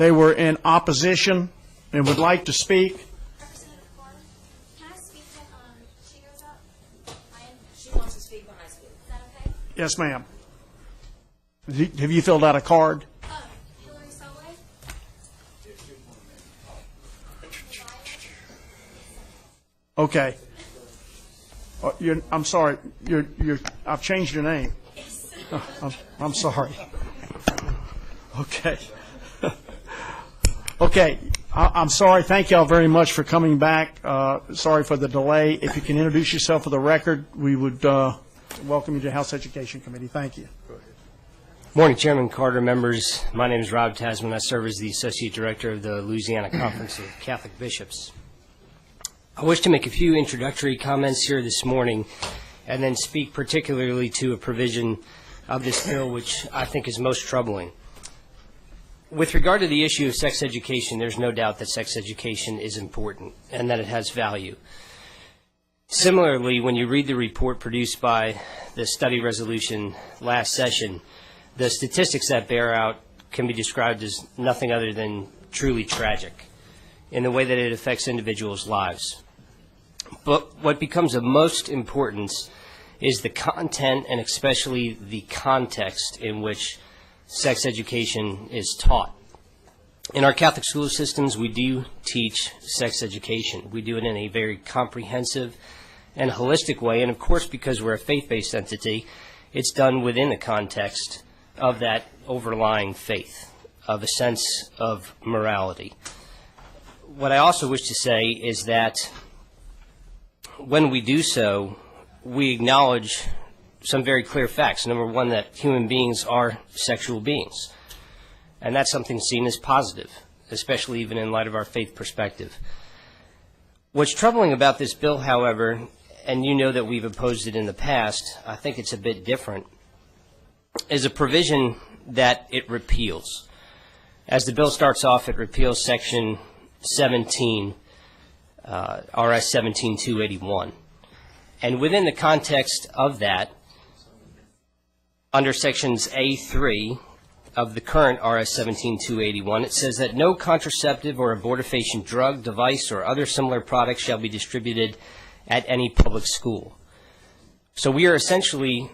They were in opposition and would like to speak. Representative Carter, can I speak when she goes up? She wants to speak when I speak. Is that okay? Yes, ma'am. Have you filled out a card? Hillary Selway? Okay. I'm sorry. I've changed your name. I'm sorry. Okay. Okay. I'm sorry. Thank y'all very much for coming back. Sorry for the delay. If you can introduce yourself for the record, we would welcome you to the House Education Committee. Thank you. Morning, Chairman Carter, members. My name is Rob Tasman. I serve as the Associate Director of the Louisiana Conference of Catholic Bishops. I wish to make a few introductory comments here this morning and then speak particularly to a provision of this bill which I think is most troubling. With regard to the issue of sex education, there's no doubt that sex education is important and that it has value. Similarly, when you read the report produced by the study resolution last session, the statistics that bear out can be described as nothing other than truly tragic in the way that it affects individuals' lives. But what becomes of most importance is the content and especially the context in which sex education is taught. In our Catholic school systems, we do teach sex education. We do it in a very comprehensive and holistic way, and of course, because we're a faith-based entity, it's done within the context of that overlying faith, of a sense of morality. What I also wish to say is that when we do so, we acknowledge some very clear facts. Number one, that human beings are sexual beings. And that's something seen as positive, especially even in light of our faith perspective. What's troubling about this bill, however, and you know that we've opposed it in the past, I think it's a bit different, is a provision that it repeals. As the bill starts off, it repeals Section 17, RS 17-281. And within the context of that, under Sections A3 of the current RS 17-281, it says that no contraceptive or abortifacient drug, device, or other similar product shall be distributed at any public school. So we are essentially,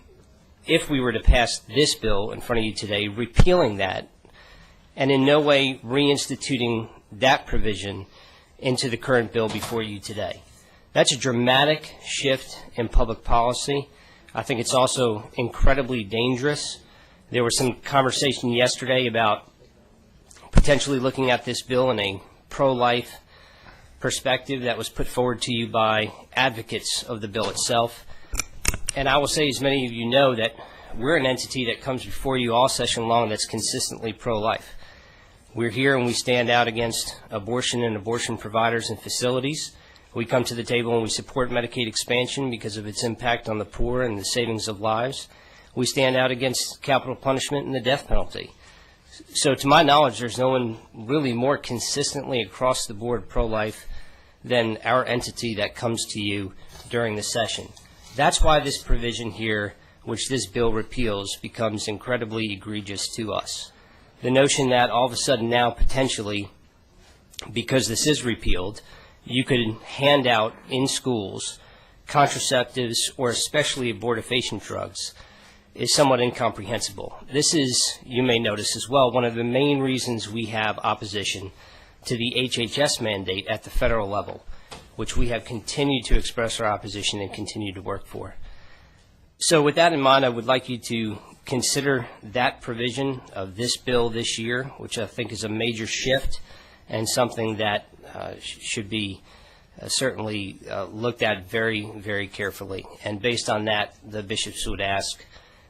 if we were to pass this bill in front of you today, repealing that and in no way reinstituting that provision into the current bill before you today. That's a dramatic shift in public policy. I think it's also incredibly dangerous. There was some conversation yesterday about potentially looking at this bill in a pro-life perspective that was put forward to you by advocates of the bill itself. And I will say, as many of you know, that we're an entity that comes before you all session long that's consistently pro-life. We're here and we stand out against abortion and abortion providers and facilities. We come to the table and we support Medicaid expansion because of its impact on the poor and the savings of lives. We stand out against capital punishment and the death penalty. So to my knowledge, there's no one really more consistently across the board pro-life than our entity that comes to you during the session. That's why this provision here, which this bill repeals, becomes incredibly egregious to us. The notion that all of a sudden now potentially, because this is repealed, you could hand out in schools contraceptives or especially abortifacient drugs is somewhat incomprehensible. This is, you may notice as well, one of the main reasons we have opposition to the HHS mandate at the federal level, which we have continued to express our opposition and continue to work for. So with that in mind, I would like you to consider that provision of this bill this year, which I think is a major shift and something that should be certainly looked at very, very carefully. And based on that, the bishops would ask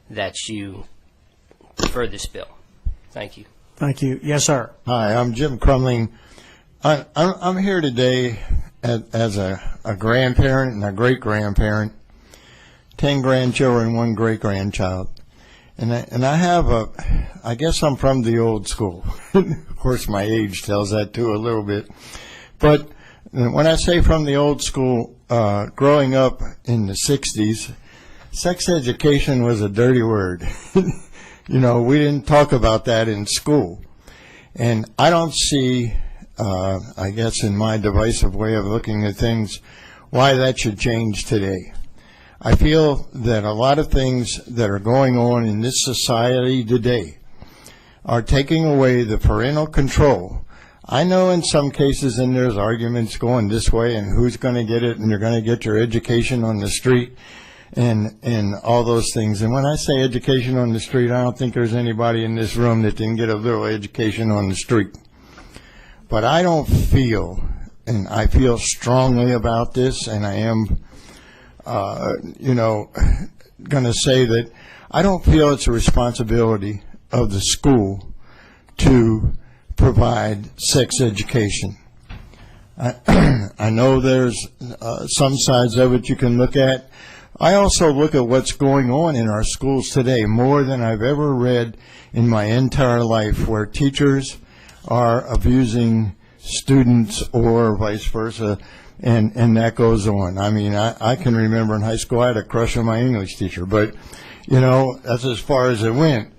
that you defer this bill. Thank you. Thank you. Yes, sir. Hi, I'm Jim Crumling. I'm here today as a grandparent and a great-grandparent, 10 grandchildren, 1 great-grandchild. And I have I guess I'm from the old school. Of course, my age tells that too a little bit. But when I say from the old school, growing up in the 60s, sex education was a dirty word. You know, we didn't talk about that in school. And I don't see, I guess in my divisive way of looking at things, why that should change today. I feel that a lot of things that are going on in this society today are taking away the parental control. I know in some cases, and there's arguments going this way, and who's going to get it, and you're going to get your education on the street, and all those things. And when I say education on the street, I don't think there's anybody in this room that didn't get a little education on the street. But I don't feel, and I feel strongly about this, and I am, going to say that I don't feel it's a responsibility of the school to provide sex education. I know there's some sides of it you can look at. I also look at what's going on in our schools today more than I've ever read in my entire life, where teachers are abusing students or vice versa, and that goes on. I mean, I can remember in high school I had a crush on my English teacher, but, that's as far as it went.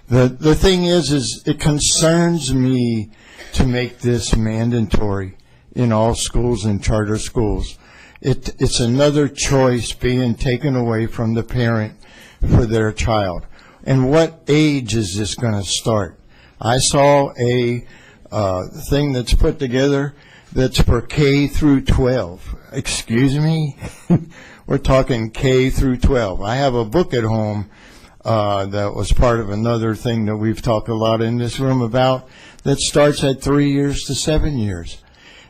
The thing is it concerns me to make this mandatory in all schools and charter schools. It's another choice being taken away from the parent for their child. And what age is this going to start? I saw a thing that's put together that's for K through 12. Excuse me? We're talking K through 12. I have a book at home that was part of another thing that we've talked a lot in this room about that starts at 3 years to 7 years.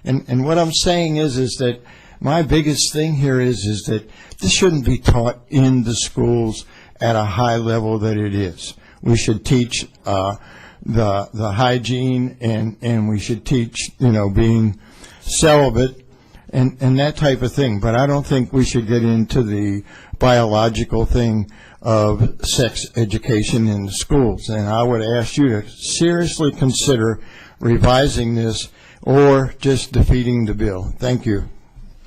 And what I'm saying is that my biggest thing here is that this shouldn't be taught in the schools at a high level that it is. We should teach the hygiene, and we should teach, being celibate and that type of thing. But I don't think we should get into the biological thing of sex education in the schools. And I would ask you to seriously consider revising this or just defeating the bill. Thank you.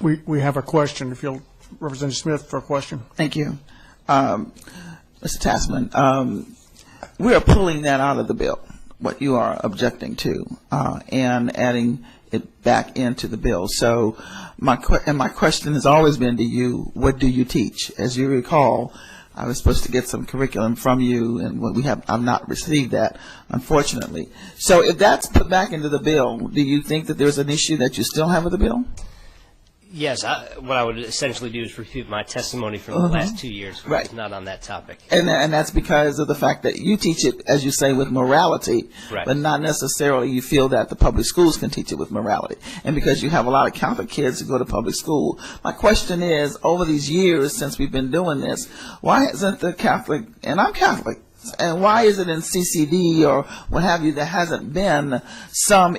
We have a question. If you'll, Representative Smith, for a question. Thank you. Mr. Tassman, we are pulling that out of the bill, what you are objecting to, and adding it back into the bill. So my question has always been to you, what do you teach? As you recall, I was supposed to get some curriculum from you, and I've not received that, unfortunately. So if that's put back into the bill, do you think that there's an issue that you still have with the bill? Yes, what I would essentially do is repeat my testimony from the last 2 years, which is not on that topic. And that's because of the fact that you teach it, as you say, with morality, Right. but not necessarily you feel that the public schools can teach it with morality. And because you have a lot of Catholic kids who go to public school, my question is, over these years since we've been doing this, why isn't the Catholic, and I'm Catholic, and why is it in CCD or what have you, there hasn't been some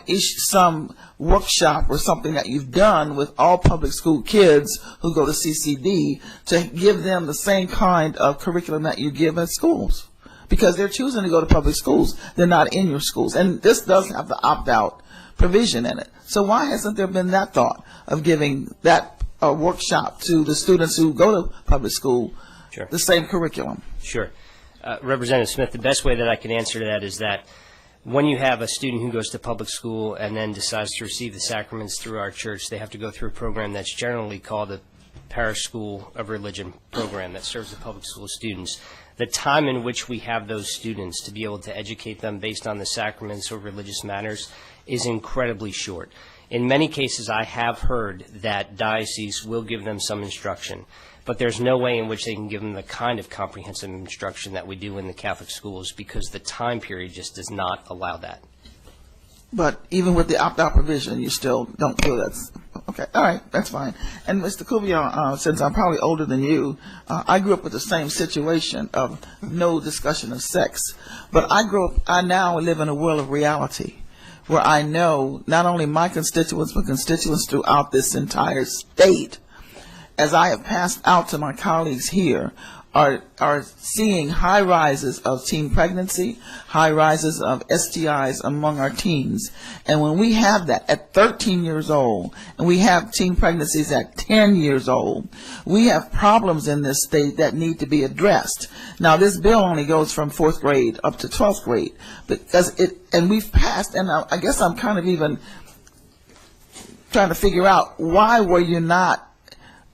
workshop or something that you've done with all public school kids who go to CCD to give them the same kind of curriculum that you give at schools? Because they're choosing to go to public schools. They're not in your schools. And this does have the opt-out provision in it. So why hasn't there been that thought of giving that workshop to the students who go to public school, Sure. the same curriculum? Sure. Representative Smith, the best way that I can answer to that is that when you have a student who goes to public school and then decides to receive the sacraments through our church, they have to go through a program that's generally called a parish school of religion program that serves the public school students. The time in which we have those students to be able to educate them based on the sacraments or religious matters is incredibly short. In many cases, I have heard that dioceses will give them some instruction, but there's no way in which they can give them the kind of comprehensive instruction that we do in the Catholic schools because the time period just does not allow that. But even with the opt-out provision, you still don't feel that's okay. All right, that's fine. And Mr. Cuvier, since I'm probably older than you, I grew up with the same situation of no discussion of sex. But I now live in a world of reality where I know not only my constituents, but constituents throughout this entire state, as I have passed out to my colleagues here, are seeing high rises of teen pregnancy, high rises of STIs among our teens. And when we have that at 13 years old, and we have teen pregnancies at 10 years old, we have problems in this state that need to be addressed. Now, this bill only goes from 4th grade up to 12th grade, because and we've passed, and I guess I'm kind of even trying to figure out, why were you not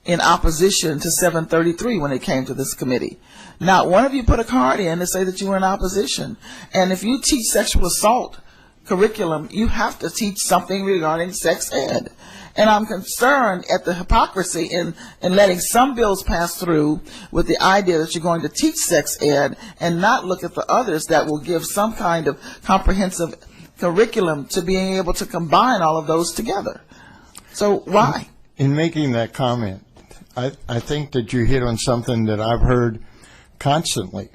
in opposition to 733 when it came to this committee? Not one of you put a card in to say that you were in opposition. And if you teach sexual assault curriculum, you have to teach something regarding sex ed. And I'm concerned at the hypocrisy in letting some bills pass through with the idea that you're going to teach sex ed and not look at the others that will give some kind of comprehensive curriculum to being able to combine all of those together. So why? In making that comment, I think that you hit on something that I've heard constantly,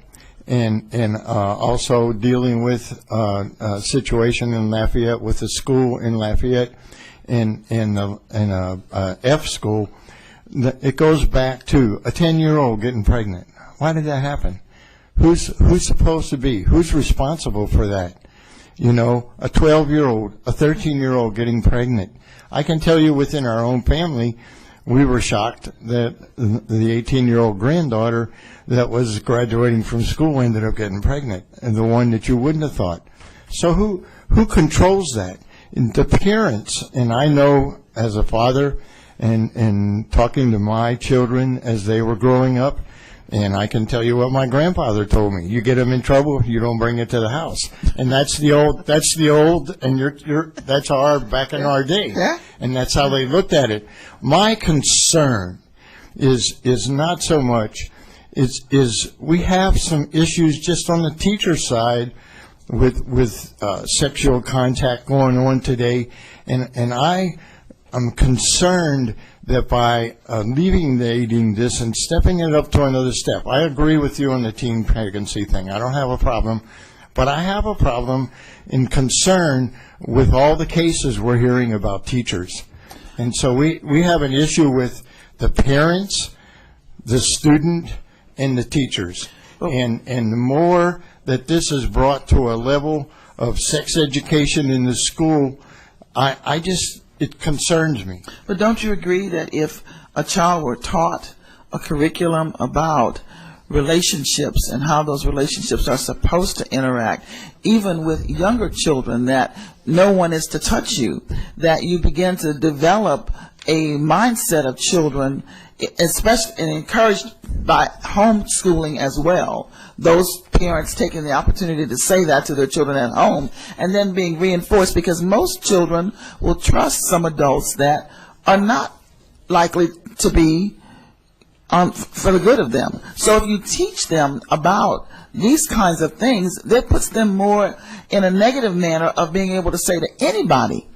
and also dealing with a situation in Lafayette with a school in Lafayette in a F school. It goes back to a 10-year-old getting pregnant. Why did that happen? Who's supposed to be? Who's responsible for that? You know, a 12-year-old, a 13-year-old getting pregnant. I can tell you within our own family, we were shocked that the 18-year-old granddaughter that was graduating from school ended up getting pregnant, and the one that you wouldn't have thought. So who controls that? And the parents, and I know as a father and talking to my children as they were growing up, and I can tell you what my grandfather told me: you get them in trouble, you don't bring it to the house. And that's the old, and that's our back in our day. Yeah. And that's how they looked at it. My concern is not so much, is we have some issues just on the teacher side with sexual contact going on today, and I am concerned that by alleviating this and stepping it up to another step. I agree with you on the teen pregnancy thing. I don't have a problem, but I have a problem in concern with all the cases we're hearing about teachers. And so we have an issue with the parents, the student, and the teachers. And the more that this is brought to a level of sex education in the school, it concerns me. But don't you agree that if a child were taught a curriculum about relationships and how those relationships are supposed to interact, even with younger children, that no one is to touch you, that you begin to develop a mindset of children, especially and encouraged by homeschooling as well, those parents taking the opportunity to say that to their children at home, and then being reinforced, because most children will trust some adults that are not likely to be for the good of them. So if you teach them about these kinds of things, that puts them more in a negative manner of being able to say to anybody,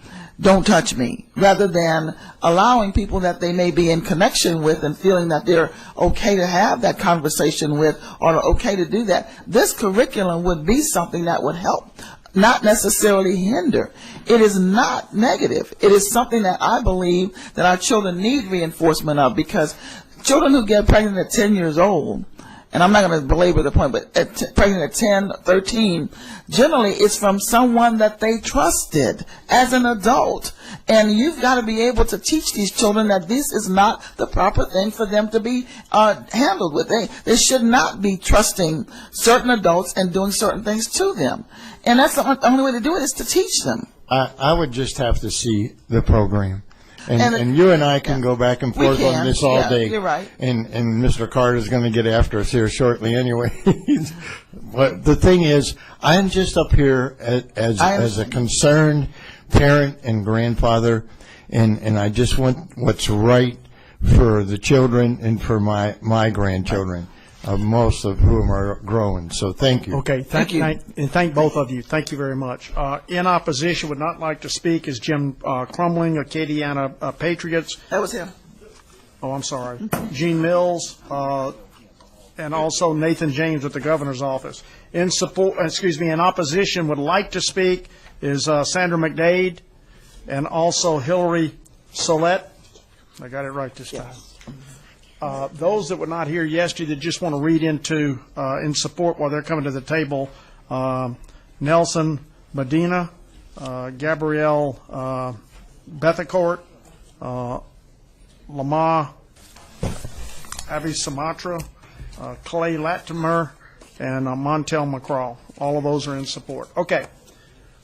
don't touch me, rather than allowing people that they may be in connection with and feeling that they're okay to have that conversation with or okay to do that. This curriculum would be something that would help, not necessarily hinder. It is not negative. It is something that I believe that our children need reinforcement of, because children who get pregnant at 10 years old, and I'm not going to belabor the point, but pregnant at 10, 13, generally it's from someone that they trusted as an adult. And you've got to be able to teach these children that this is not the proper thing for them to be handled with. They should not be trusting certain adults and doing certain things to them. And that's the only way to do it, is to teach them. I would just have to see the program. And you and I can go back and forth on this all day. You're right. And Mr. Carter's going to get after us here shortly anyway. But the thing is, I'm just up here as a concerned parent and grandfather, and I just want what's right for the children and for my grandchildren, most of whom are growing. So thank you. Okay, thank you. And thank both of you. Thank you very much. In opposition, would not like to speak is Jim Crumling, Acadiana Patriots. That was him. Oh, I'm sorry. Gene Mills, and also Nathan James with the governor's office. In opposition would like to speak is Sandra McDade and also Hillary Solette. I got it right this time. Those that were not here yesterday that just want to read into in support while they're coming to the table, Nelson Medina, Gabrielle Bethencourt, Lamar Avi Sumatra, Clay Latimer, and Montel McCraw. All of those are in support. Okay.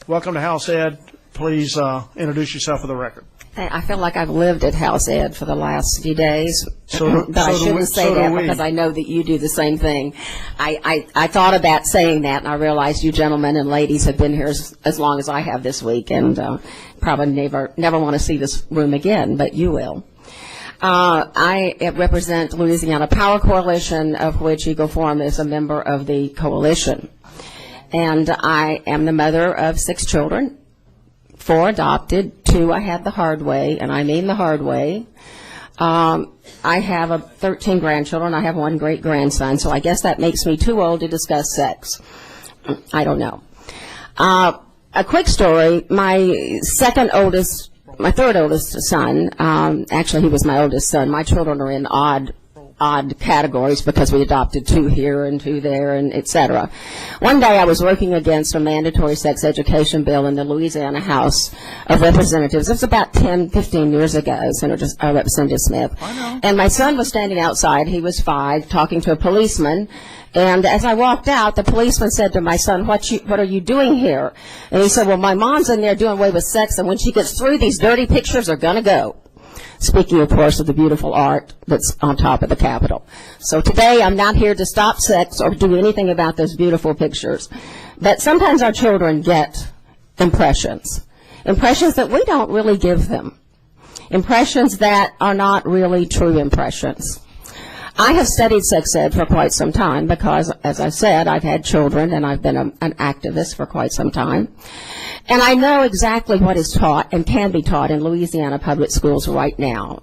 Welcome to House Ed. Please introduce yourself for the record. I feel like I've lived at House Ed for the last few days, but I so do shouldn't we- say so do that we. because I know that you do the same thing. I thought about saying that, and I realized you gentlemen and ladies have been here as long as I have this week, and probably never want to see this room again, but you will. I represent Louisiana Power Coalition, of which Eagle Forum is a member of the coalition. And I am the mother of 6 children, 4 adopted, 2 I had the hard way, and I mean the hard way. I have 13 grandchildren. I have 1 great-grandson, so I guess that makes me too old to discuss sex. I don't know. A quick story, my third oldest son, actually he was my oldest son. My children are in odd categories because we adopted 2 here and 2 there, and et cetera. One day I was working against a mandatory sex education bill in the Louisiana House of Representatives. It was about 10, 15 years ago, Representative Smith. And my son was standing outside, he was 5, talking to a policeman. And as I walked out, the policeman said to my son, what are you doing here? And he said, well, my mom's in there doing away with sex, and when she gets through, these dirty pictures are going to go. Speaking, of course, of the beautiful art that's on top of the Capitol. So today, I'm not here to stop sex or do anything about those beautiful pictures. But sometimes our children get impressions that we don't really give them, impressions that are not really true impressions. I have studied sex ed for quite some time because, as I said, I've had children and I've been an activist for quite some time. And I know exactly what is taught and can be taught in Louisiana public schools right now.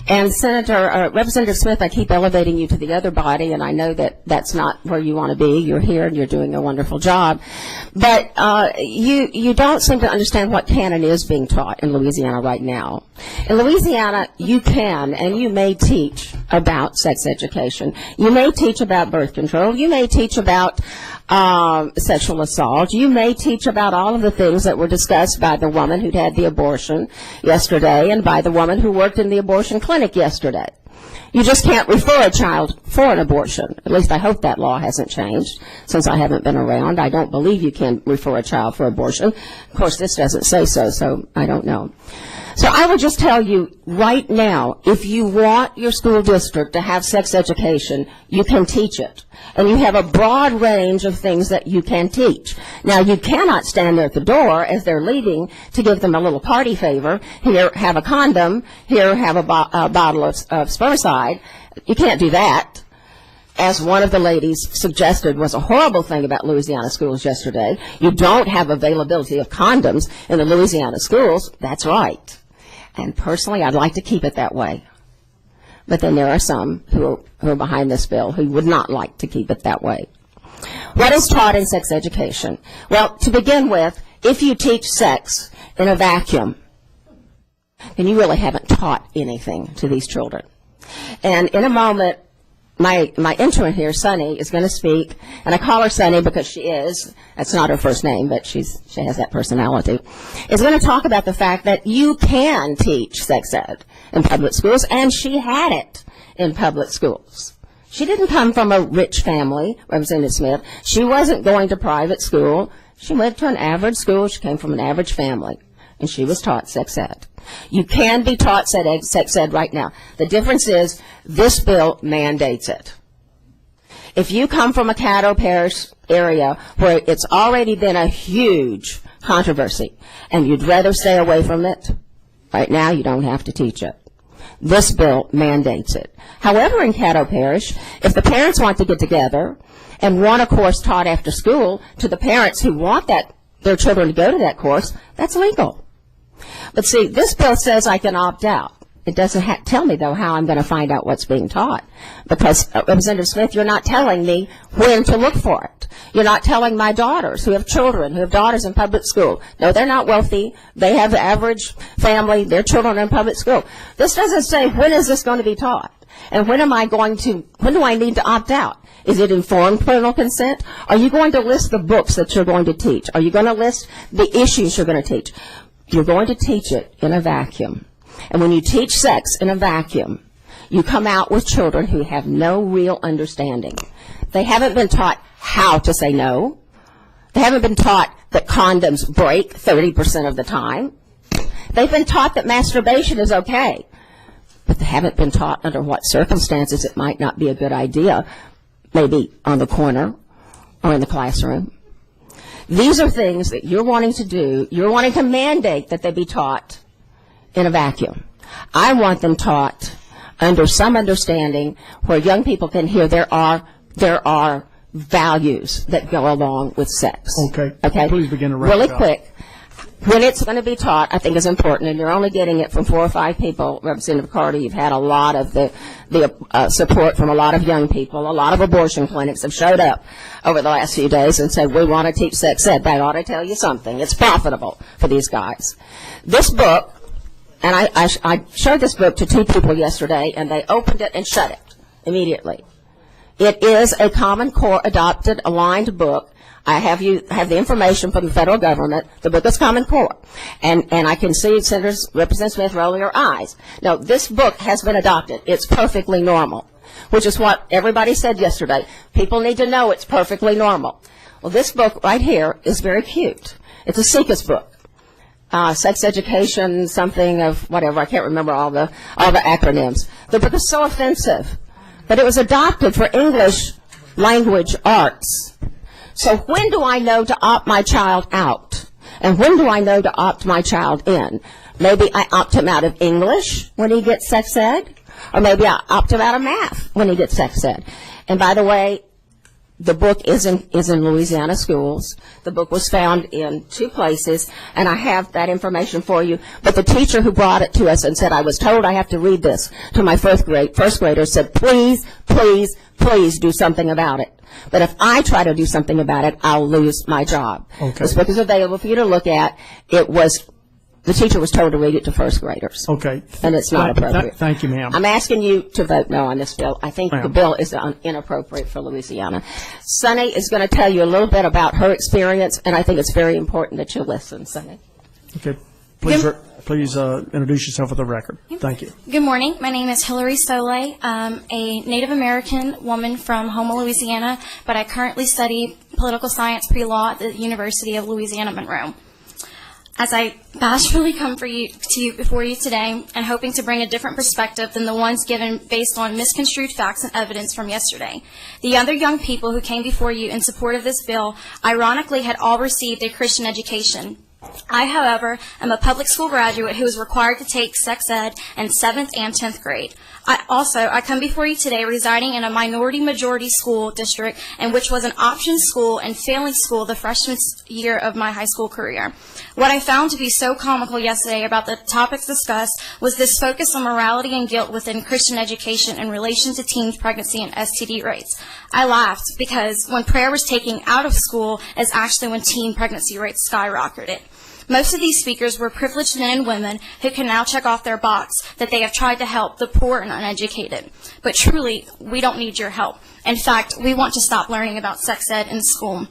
And Representative Smith, I keep elevating you to the other body, and I know that that's not where you want to be. You're here and you're doing a wonderful job. But you don't seem to understand what canon is being taught in Louisiana right now. In Louisiana, you can and you may teach about sex education. You may teach about birth control. You may teach about sexual assault. You may teach about all of the things that were discussed by the woman who'd had the abortion yesterday and by the woman who worked in the abortion clinic yesterday. You just can't refer a child for an abortion. At least I hope that law hasn't changed since I haven't been around. I don't believe you can refer a child for abortion. Of course, this doesn't say so, so I don't know. So I would just tell you right now, if you want your school district to have sex education, you can teach it. And you have a broad range of things that you can teach. Now, you cannot stand there at the door as they're leaving to give them a little party favor. Here, have a condom. Here, have a bottle of spermicide. You can't do that. As one of the ladies suggested was a horrible thing about Louisiana schools yesterday. You don't have availability of condoms in the Louisiana schools. That's right. And personally, I'd like to keep it that way. But then there are some who are behind this bill who would not like to keep it that way. What is taught in sex education? Well, to begin with, if you teach sex in a vacuum, then you really haven't taught anything to these children. And in a moment, my intern here, Sunny, is going to speak, and I call her Sunny because she is, that's not her first name, but she has that personality, is going to talk about the fact that you can teach sex ed in public schools, and she had it in public schools. She didn't come from a rich family, Representative Smith. She wasn't going to private school. She went to an average school. She came from an average family, and she was taught sex ed. You can be taught sex ed right now. The difference is this bill mandates it. If you come from a Caddo Parish area where it's already been a huge controversy and you'd rather stay away from it, right now you don't have to teach it. This bill mandates it. However, in Caddo Parish, if the parents want to get together and want a course taught after school to the parents who want their children to go to that course, that's legal. But see, this bill says I can opt out. It doesn't tell me, though, how I'm going to find out what's being taught. Because, Representative Smith, you're not telling me when to look for it. You're not telling my daughters who have children, who have daughters in public school. No, they're not wealthy. They have the average family. Their children are in public school. This doesn't say when is this going to be taught. And when do I need to opt out? Is it informed parental consent? Are you going to list the books that you're going to teach? Are you going to list the issues you're going to teach? You're going to teach it in a vacuum. And when you teach sex in a vacuum, you come out with children who have no real understanding. They haven't been taught how to say no. They haven't been taught that condoms break 30% of the time. They've been taught that masturbation is okay. But they haven't been taught under what circumstances it might not be a good idea, maybe on the corner or in the classroom. These are things that you're wanting to do. You're wanting to mandate that they be taught in a vacuum. I want them taught under some understanding where young people can hear there are values that go along with sex. Okay. Okay? Please begin to wrap really it up. quick. When it's going to be taught, I think is important, and you're only getting it from 4 or 5 people. Representative Carter, you've had a lot of the support from a lot of young people. A lot of abortion clinics have showed up over the last few days and said, we want to teach sex ed. That ought to tell you something. It's profitable for these guys. This book, and I showed this book to 2 people yesterday, and they opened it and shut it immediately. It is a Common Core adopted, aligned book. I have the information from the federal government. The book is Common Core. And I can see Representative Smith rolling her eyes. No, this book has been adopted. It's perfectly normal, which is what everybody said yesterday. People need to know it's perfectly normal. Well, this book right here is very cute. It's a SECAS book. Sex education, something of whatever. I can't remember all the acronyms. The book is so offensive, but it was adopted for English language arts. So when do I know to opt my child out? And when do I know to opt my child in? Maybe I opt him out of English when he gets sex ed, or maybe I opt him out of math when he gets sex ed. And by the way, the book is in Louisiana schools. The book was found in 2 places, and I have that information for you. But the teacher who brought it to us and said, I was told I have to read this to my first grader said, please, please, please do something about it. But if I try to do something about it, I'll lose my job. Okay. This book is available for you to look at. The teacher was told to read it to first graders. Okay. And it's not appropriate. Thank you, ma'am. I'm asking you to vote no on this bill. I think the Ma'am. bill is inappropriate for Louisiana. Sunny is going to tell you a little bit about her experience, and I think it's very important that you listen, Sunny. Okay. Please introduce yourself for the record. Thank you. Good morning. My name is Hillary Soleil. I'm a Native American woman from Houma, Louisiana, but I currently study political science pre-law at the University of Louisiana Monroe. As I bashfully come before you today and hoping to bring a different perspective than the ones given based on misconstrued facts and evidence from yesterday. The other young people who came before you in support of this bill ironically had all received a Christian education. I, however, am a public school graduate who is required to take sex ed in 7th and 10th grade. I come before you today residing in a minority-majority school district in which was an option school and failing school the freshman year of my high school career. What I found to be so comical yesterday about the topics discussed was this focus on morality and guilt within Christian education in relation to teen pregnancy and STD rates. I laughed because when prayer was taken out of school is actually when teen pregnancy rates skyrocketed. Most of these speakers were privileged men and women who can now check off their box that they have tried to help the poor and uneducated. But truly, we don't need your help. In fact, we want to stop learning about sex ed in school.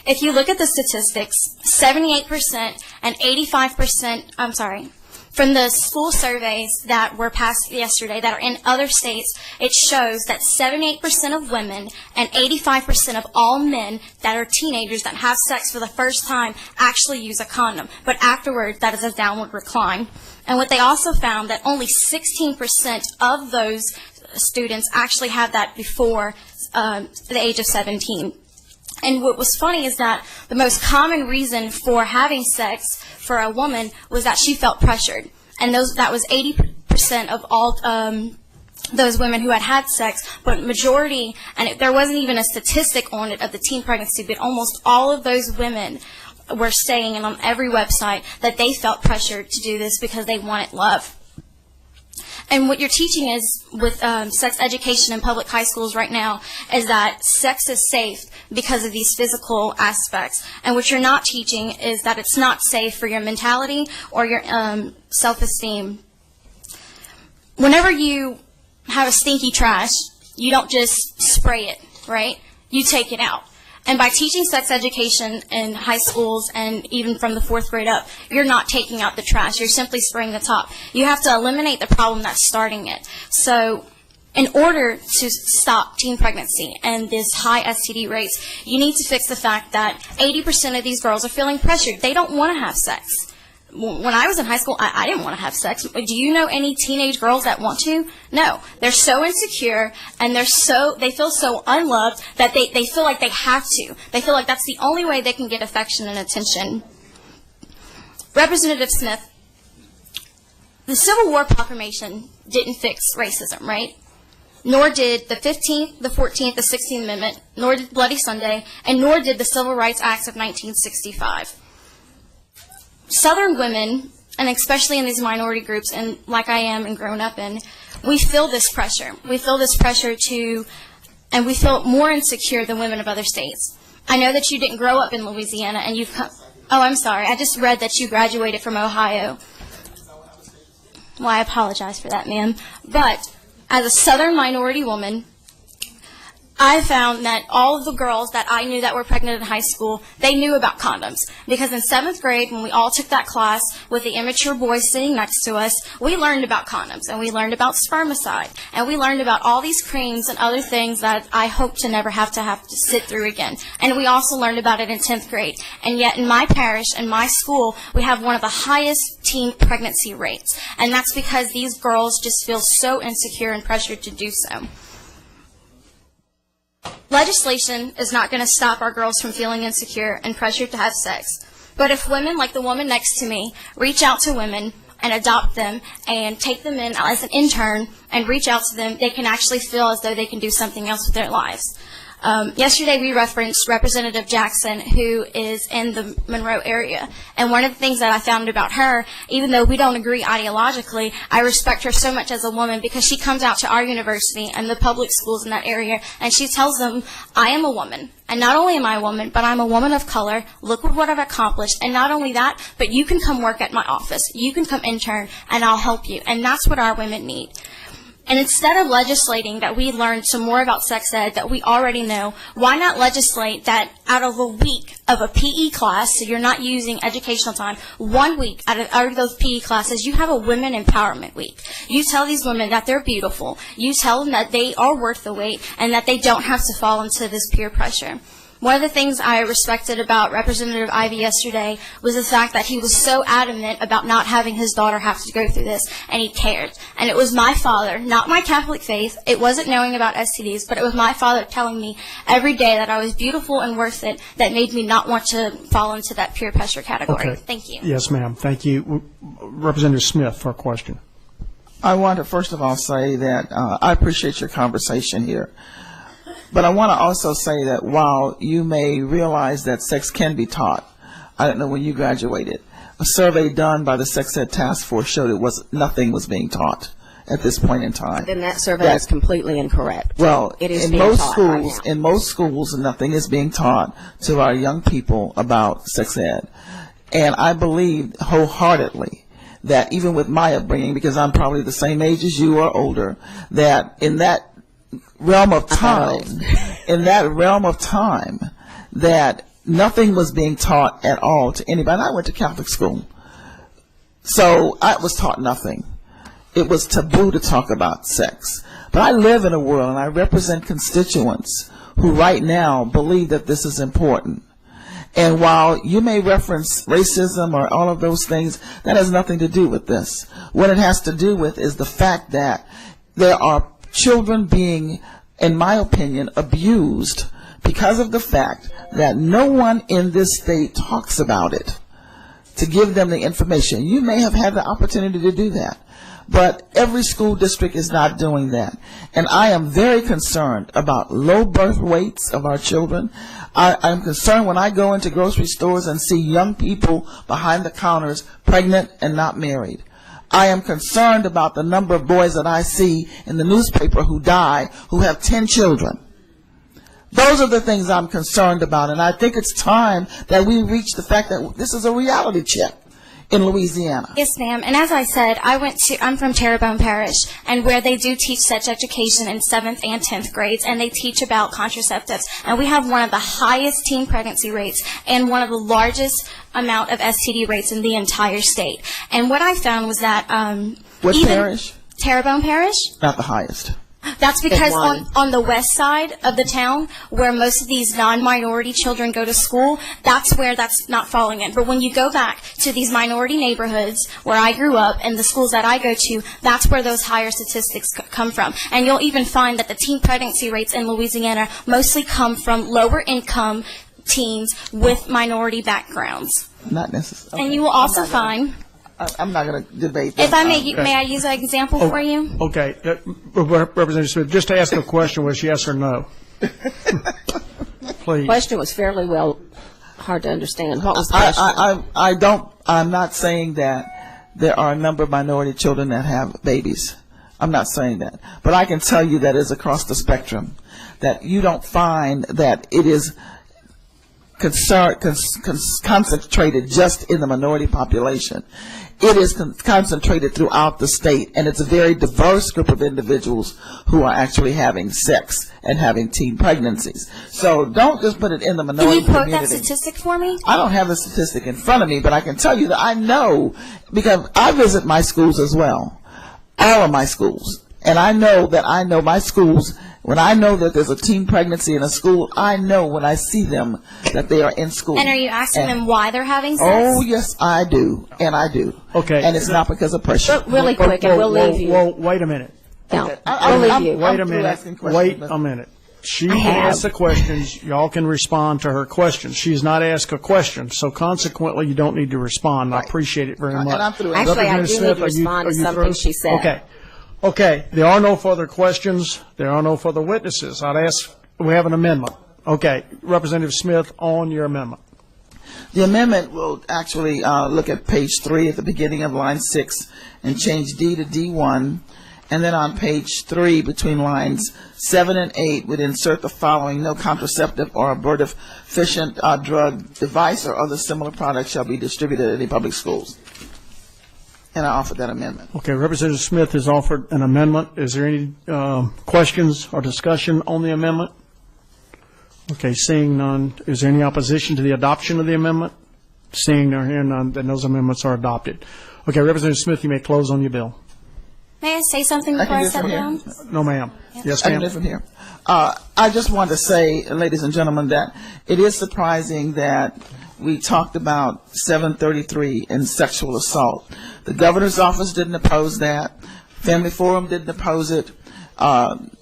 If you look at the statistics, 78% and 85%, from the school surveys that were passed yesterday that are in other states, it shows that 78% of women and 85% of all men that are teenagers that have sex for the first time actually use a condom. But afterward, that is a downward recline. And what they also found that only 16% of those students actually have that before the age of 17. And what was funny is that the most common reason for having sex for a woman was that she felt pressured. And that was 80% of all those women who had sex, but majority, and there wasn't even a statistic on it of the teen pregnancy, but almost all of those women were saying, and on every website, that they felt pressured to do this because they wanted love. And what you're teaching is, with sex education in public high schools right now, is that sex is safe because of these physical aspects. And what you're not teaching is that it's not safe for your mentality or your self-esteem. Whenever you have a stinky trash, you don't just spray it, right? You take it out. And by teaching sex education in high schools and even from the 4th grade up, you're not taking out the trash. You're simply spraying the top. You have to eliminate the problem that's starting it. So in order to stop teen pregnancy and this high STD rates, you need to fix the fact that 80% of these girls are feeling pressured. They don't want to have sex. When I was in high school, I didn't want to have sex. Do you know any teenage girls that want to? No. They're so insecure, and they feel so unloved that they feel like they have to. They feel like that's the only way they can get affection and attention. Representative Smith, the Civil War Proclamation didn't fix racism, right? Nor did the 15th, the 14th, the 16th Amendment, nor did Bloody Sunday, and nor did the Civil Rights Acts of 1965. Southern women, and especially in these minority groups, and like I am and grown up in, we feel this pressure. We feel this pressure and we feel more insecure than women of other states. I know that you didn't grow up in Louisiana, and you've come, oh, I'm sorry, I just read that you graduated from Ohio. Well, I apologize for that, ma'am. But as a Southern minority woman, I found that all of the girls that I knew that were pregnant in high school, they knew about condoms. Because in 7th grade, when we all took that class with the immature boys sitting next to us, we learned about condoms, and we learned about spermicide, and we learned about all these creams and other things that I hope to never have to sit through again. And we also learned about it in 10th grade. And yet in my parish and my school, we have one of the highest teen pregnancy rates. And that's because these girls just feel so insecure and pressured to do so. Legislation is not going to stop our girls from feeling insecure and pressured to have sex. But if women, like the woman next to me, reach out to women and adopt them and take them in as an intern and reach out to them, they can actually feel as though they can do something else with their lives. Yesterday we referenced Representative Jackson, who is in the Monroe area. And one of the things that I found about her, even though we don't agree ideologically, I respect her so much as a woman because she comes out to our university and the public schools in that area and she tells them, I am a woman. And not only am I a woman, but I'm a woman of color. Look at what I've accomplished. And not only that, but you can come work at my office. You can come intern and I'll help you. And that's what our women need. And instead of legislating that we learn some more about sex ed that we already know, why not legislate that out of a week of a PE class, so you're not using educational time, 1 week out of those PE classes, you have a women empowerment week. You tell these women that they're beautiful. You tell them that they are worth the wait and that they don't have to fall into this peer pressure. One of the things I respected about Representative Ivey yesterday was the fact that he was so adamant about not having his daughter have to go through this, and he cared. And it was my father, not my Catholic faith, it wasn't knowing about STDs, but it was my father telling me every day that I was beautiful and worth it that made me not want to fall into that peer pressure category. Okay. Thank you. Yes, ma'am. Thank you. Representative Smith for a question. I want to first of all say that I appreciate your conversation here. But I want to also say that while you may realize that sex can be taught, I don't know when you graduated, a survey done by the Sex Ed Task Force showed nothing was being taught at this point in time. Then that survey is completely incorrect. Well, it is in being most taught schools, right now. in most schools, nothing is being taught to our young people about sex ed. And I believe wholeheartedly that even with my upbringing, because I'm probably the same age as you or older, that in that realm of time, that nothing was being taught at all to anybody. And I went to Catholic school, so I was taught nothing. It was taboo to talk about sex. But I live in a world and I represent constituents who right now believe that this is important. And while you may reference racism or all of those things, that has nothing to do with this. What it has to do with is the fact that there are children being, in my opinion, abused because of the fact that no one in this state talks about it to give them the information. You may have had the opportunity to do that, but every school district is not doing that. And I am very concerned about low birth weights of our children. I'm concerned when I go into grocery stores and see young people behind the counters pregnant and not married. I am concerned about the number of boys that I see in the newspaper who die, who have 10 children. Those are the things I'm concerned about, and I think it's time that we reach the fact that this is a reality check in Louisiana. Yes, ma'am. And as I said, I'm from Terrebonne Parish, and where they do teach sex education in 7th and 10th grades, and they teach about contraceptives. And we have one of the highest teen pregnancy rates and one of the largest amount of STD rates in the entire state. And what I found was that What even parish? Terrebonne Parish. Not the highest. That's because one. on the west side of the town, where most of these non-minority children go to school, that's where that's not falling in. But when you go back to these minority neighborhoods where I grew up and the schools that I go to, that's where those higher statistics come from. And you'll even find that the teen pregnancy rates in Louisiana mostly come from lower income teens with minority backgrounds. Not necessarily. And you will also find, I'm not going to debate that. if I may I use an example for you? Okay, Representative Smith, just to ask a question, was yes or no? Please. Question was fairly hard to understand. What was the question? I'm not saying that there are a number of minority children that have babies. I'm not saying that. But I can tell you that is across the spectrum, that you don't find that it is concentrated just in the minority population. It is concentrated throughout the state, and it's a very diverse group of individuals who are actually having sex and having teen pregnancies. So don't just put it in the Can minority you quote community. that statistic for me? I don't have the statistic in front of me, but I can tell you that I know, because I visit my schools as well, all of my schools, and I know my schools. When I know that there's a teen pregnancy in a school, I know when I see them that they are in school. And are you asking them why they're having sex? Oh, yes, I do, and I do. Okay. And it's not because of pressure. But really quick, and we'll leave you. Whoa, wait a minute. No, I- we'll I'm- leave you. Wait a through minute. asking questions, Wait but- a minute. She I can have. ask the questions. Y'all can respond to her questions. She's not asked a question, so consequently, you don't need to respond. I appreciate it very And much. I'm through. Actually, I Representative do Smith, need to respond to something she said. Okay. Okay, there are no further questions. There are no further witnesses. I'd ask, we have an amendment. Okay, Representative Smith, on your amendment. The amendment will actually look at page 3 at the beginning of line 6 and change D to D1. And then on page 3, between lines 7 and 8, would insert the following: no contraceptive or abortifacient drug device or other similar product shall be distributed at any public schools. And I offered that amendment. Okay, Representative Smith has offered an amendment. Is there any questions or discussion on the amendment? Okay, seeing none, is there any opposition to the adoption of the amendment? Seeing or hearing none, then those amendments are adopted. Okay, Representative Smith, you may close on your bill. May I say something I before can I do step from here. down? No, ma'am. Yes, I can do ma'am. from here. I just want to say, ladies and gentlemen, that it is surprising that we talked about 733 and sexual assault. The governor's office didn't oppose that. Family Forum didn't oppose it.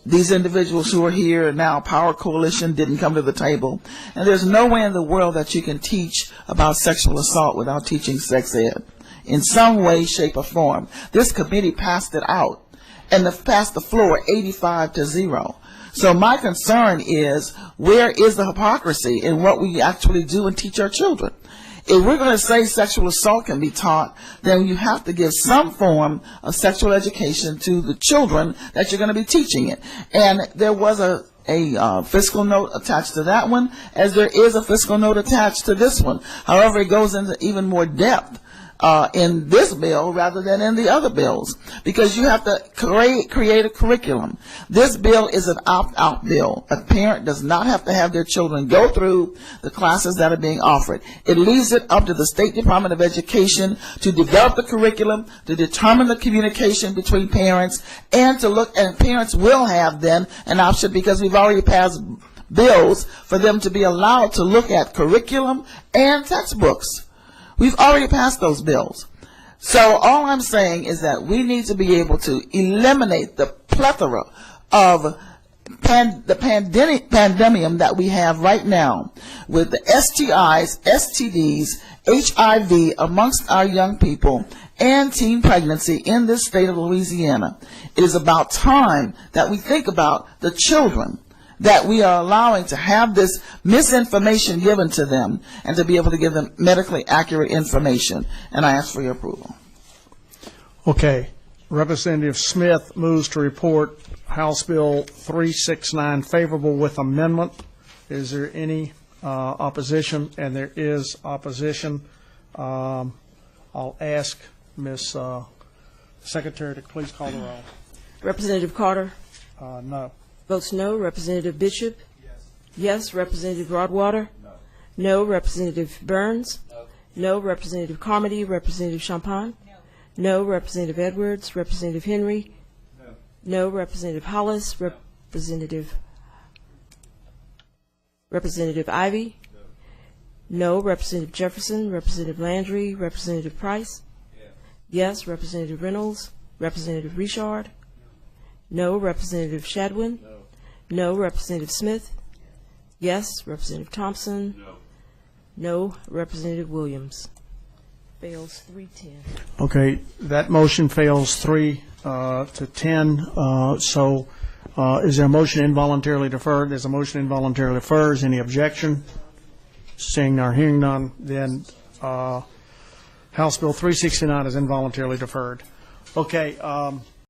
These individuals who are here now, Power Coalition, didn't come to the table. And there's no way in the world that you can teach about sexual assault without teaching sex ed in some way, shape, or form. This committee passed it out and passed the floor 85-0. So my concern is, where is the hypocrisy in what we actually do and teach our children? If we're going to say sexual assault can be taught, then you have to give some form of sexual education to the children that you're going to be teaching it. And there was a fiscal note attached to that one, as there is a fiscal note attached to this one. However, it goes into even more depth in this bill rather than in the other bills, because you have to create a curriculum. This bill is an opt-out bill. A parent does not have to have their children go through the classes that are being offered. It leaves it up to the State Department of Education to develop the curriculum, to determine the communication between parents, and to look, and parents will have then an option, because we've already passed bills for them to be allowed to look at curriculum and textbooks. We've already passed those bills. So all I'm saying is that we need to be able to eliminate the plethora of the pandemium that we have right now with the STIs, STDs, HIV amongst our young people, and teen pregnancy in this state of Louisiana. It is about time that we think about the children that we are allowing to have this misinformation given to them, and to be able to give them medically accurate information. And I ask for your approval. Okay. Representative Smith moves to report House Bill 369 favorable with amendment. Is there any opposition? And there is opposition. I'll ask Ms. Secretary to please call the roll. Representative Carter No. votes no. Representative Bishop? Yes. Representative Broadwater? No. Representative Burns? No. Representative Carmody? Representative Champagne? No. Representative Edwards? Representative Henry? No. Representative Hollis? Representative Ivy? No. Representative Jefferson? Representative Landry? Representative Price? Yes. Representative Reynolds? Representative Richard? No. Representative Shadwin? No. Representative Smith? Yes. Representative Thompson? No. Representative Williams? Fails 3-10. Okay, that motion fails 3 to 10. So is there a motion involuntarily deferred? There's a motion involuntarily deferred. Is any objection? Seeing none, hearing none, then House Bill 369 is involuntarily deferred. Okay,